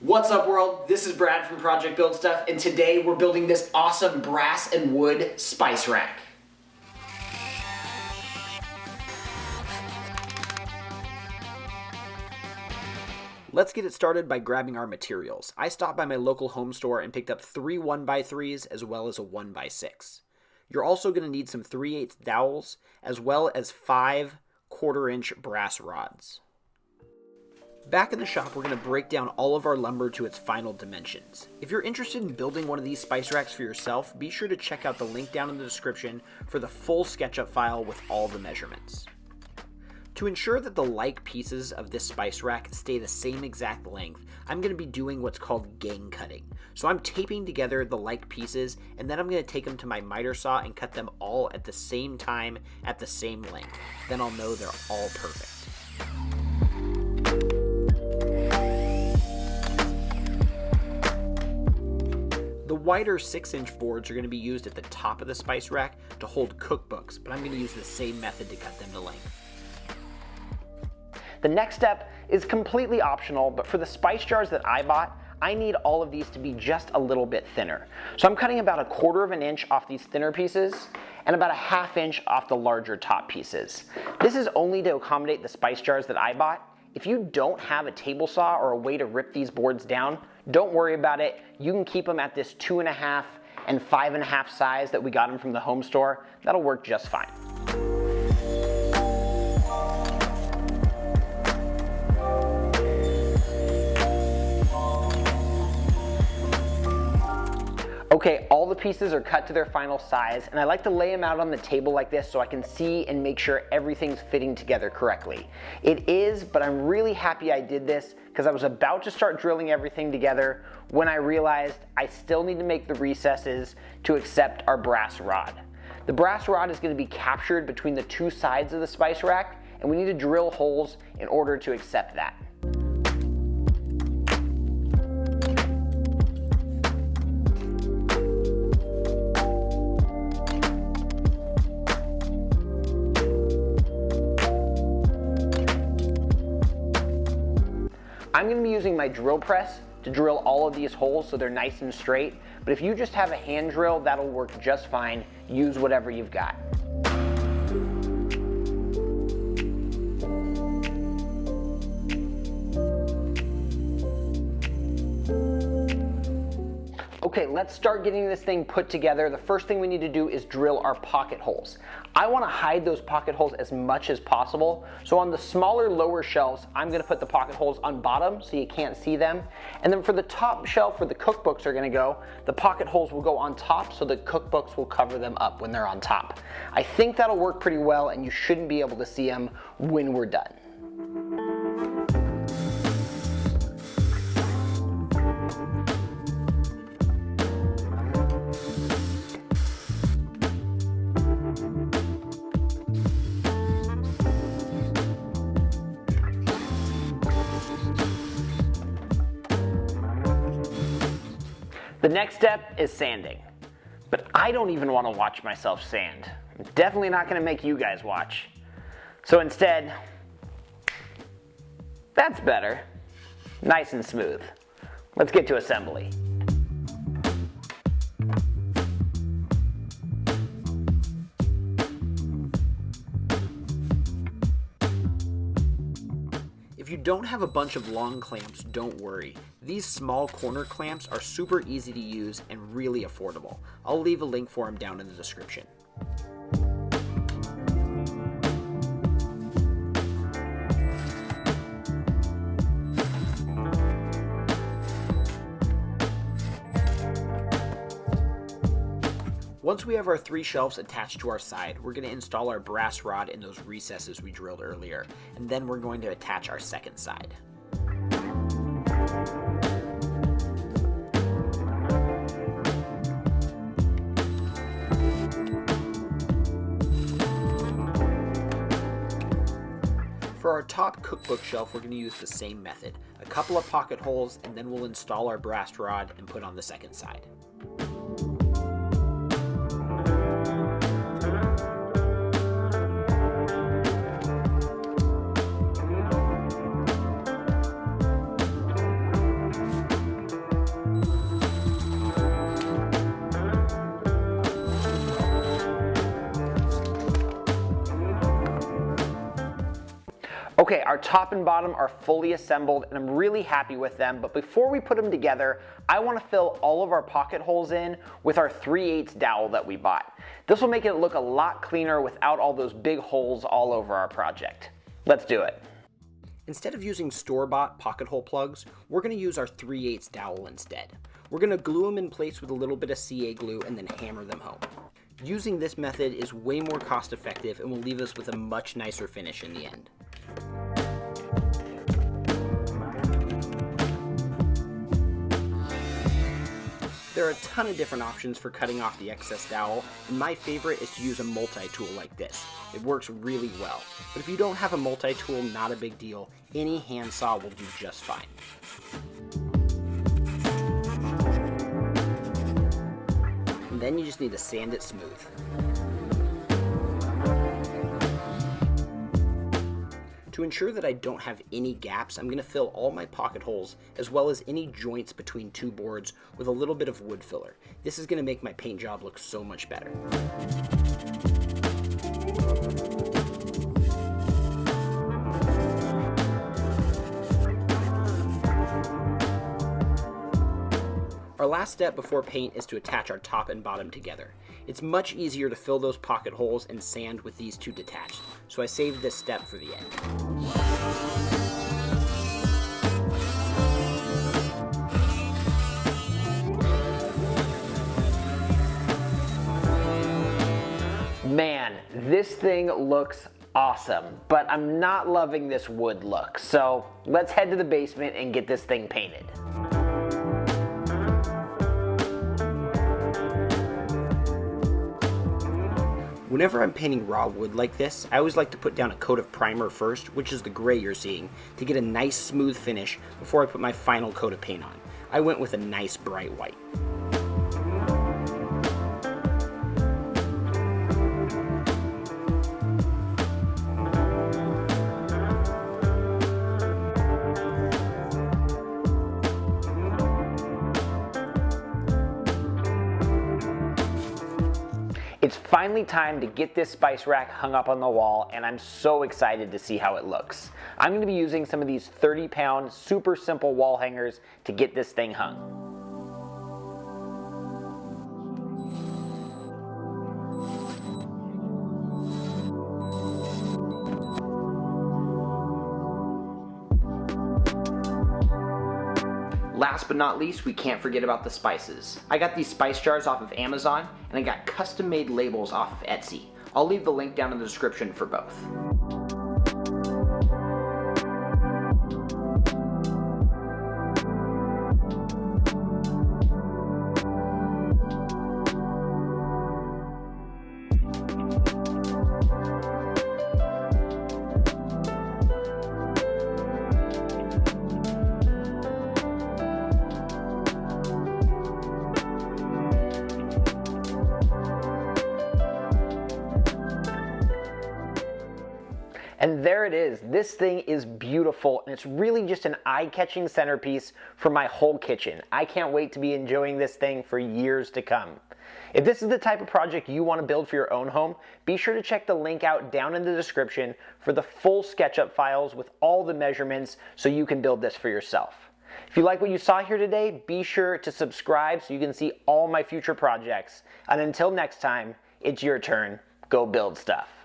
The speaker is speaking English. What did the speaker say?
What's up, world? This is Brad from Project Build Stuff, and today we're building this awesome brass and wood spice rack. Let's get it started by grabbing our materials. I stopped by my local home store and picked up 3 1x3s as well as a 1x6. You're also going to need some 3/8 dowels as well as 5 1/4-inch brass rods. Back in the shop, we're going to break down all of our lumber to its final dimensions. If you're interested in building one of these spice racks for yourself, be sure to check out the link down in the description for the full SketchUp file with all the measurements. To ensure that the like pieces of this spice rack stay the same exact length, I'm going to be doing what's called gang cutting. So I'm taping together the like pieces, and then I'm going to take them to my miter saw and cut them all at the same time at the same length. Then I'll know they're all perfect. The wider 6-inch boards are going to be used at the top of the spice rack to hold cookbooks, but I'm going to use the same method to cut them to length. The next step is completely optional, but for the spice jars that I bought, I need all of these to be just a little bit thinner. So I'm cutting about 1/4 inch off these thinner pieces and about 1/2 inch off the larger top pieces. This is only to accommodate the spice jars that I bought. If you don't have a table saw or a way to rip these boards down, don't worry about it. You can keep them at this 2.5 and 5.5 size that we got them from the home store. That'll work just fine. Okay, all the pieces are cut to their final size, and I like to lay them out on the table like this so I can see and make sure everything's fitting together correctly. It is, but I'm really happy I did this because I was about to start drilling everything together when I realized I still need to make the recesses to accept our brass rod. The brass rod is going to be captured between the 2 sides of the spice rack, and we need to drill holes in order to accept that. I'm going to be using my drill press to drill all of these holes so they're nice and straight, but if you just have a hand drill, that'll work just fine. Use whatever you've got. Okay, let's start getting this thing put together. The first thing we need to do is drill our pocket holes. I want to hide those pocket holes as much as possible. So on the smaller lower shelves, I'm going to put the pocket holes on bottom so you can't see them. And then for the top shelf where the cookbooks are going to go, the pocket holes will go on top so the cookbooks will cover them up when they're on top. I think that'll work pretty well, and you shouldn't be able to see them when we're done. The next step is sanding, but I don't even want to watch myself sand. I'm definitely not going to make you guys watch. So instead, that's better. Nice and smooth. Let's get to assembly. If you don't have a bunch of long clamps, don't worry. These small corner clamps are super easy to use and really affordable. I'll leave a link for them down in the description. Once we have our 3 shelves attached to our side, we're going to install our brass rod in those recesses we drilled earlier, and then we're going to attach our second side. For our top cookbook shelf, we're going to use the same method. A couple of pocket holes, and then we'll install our brass rod and put on the second side. Okay, our top and bottom are fully assembled and I'm really happy with them, but before we put them together, I want to fill all of our pocket holes in with our 3/8 dowel that we bought. This will make it look a lot cleaner without all those big holes all over our project. Let's do it. Instead of using store-bought pocket hole plugs, we're going to use our 3/8 dowel instead. We're going to glue them in place with a little bit of CA glue and then hammer them home. Using this method is way more cost effective and will leave us with a much nicer finish in the end. There are a ton of different options for cutting off the excess dowel, and my favorite is to use a multi-tool like this. It works really well. But if you don't have a multi-tool, not a big deal. Any handsaw will do just fine. And then you just need to sand it smooth. To ensure that I don't have any gaps, I'm going to fill all my pocket holes as well as any joints between two boards with a little bit of wood filler. This is going to make my paint job look so much better. Our last step before paint is to attach our top and bottom together. It's much easier to fill those pocket holes and sand with these two detached, so I saved this step for the end. Man, this thing looks awesome, but I'm not loving this wood look, so let's head to the basement and get this thing painted. Whenever I'm painting raw wood like this, I always like to put down a coat of primer first, which is the gray you're seeing, to get a nice smooth finish before I put my final coat of paint on. I went with a nice bright white. It's finally time to get this spice rack hung up on the wall, and I'm so excited to see how it looks. I'm going to be using some of these 30-pound super simple wall hangers to get this thing hung. Last but not least, we can't forget about the spices. I got these spice jars off of Amazon, and I got custom-made labels off of Etsy. I'll leave the link down in the description for both. And there it is. This thing is beautiful, and it's really just an eye-catching centerpiece for my whole kitchen. I can't wait to be enjoying this thing for years to come. If this is the type of project you want to build for your own home, be sure to check the link out down in the description for the full SketchUp files with all the measurements so you can build this for yourself. If you like what you saw here today, be sure to subscribe so you can see all my future projects. And until next time, it's your turn. Go build stuff.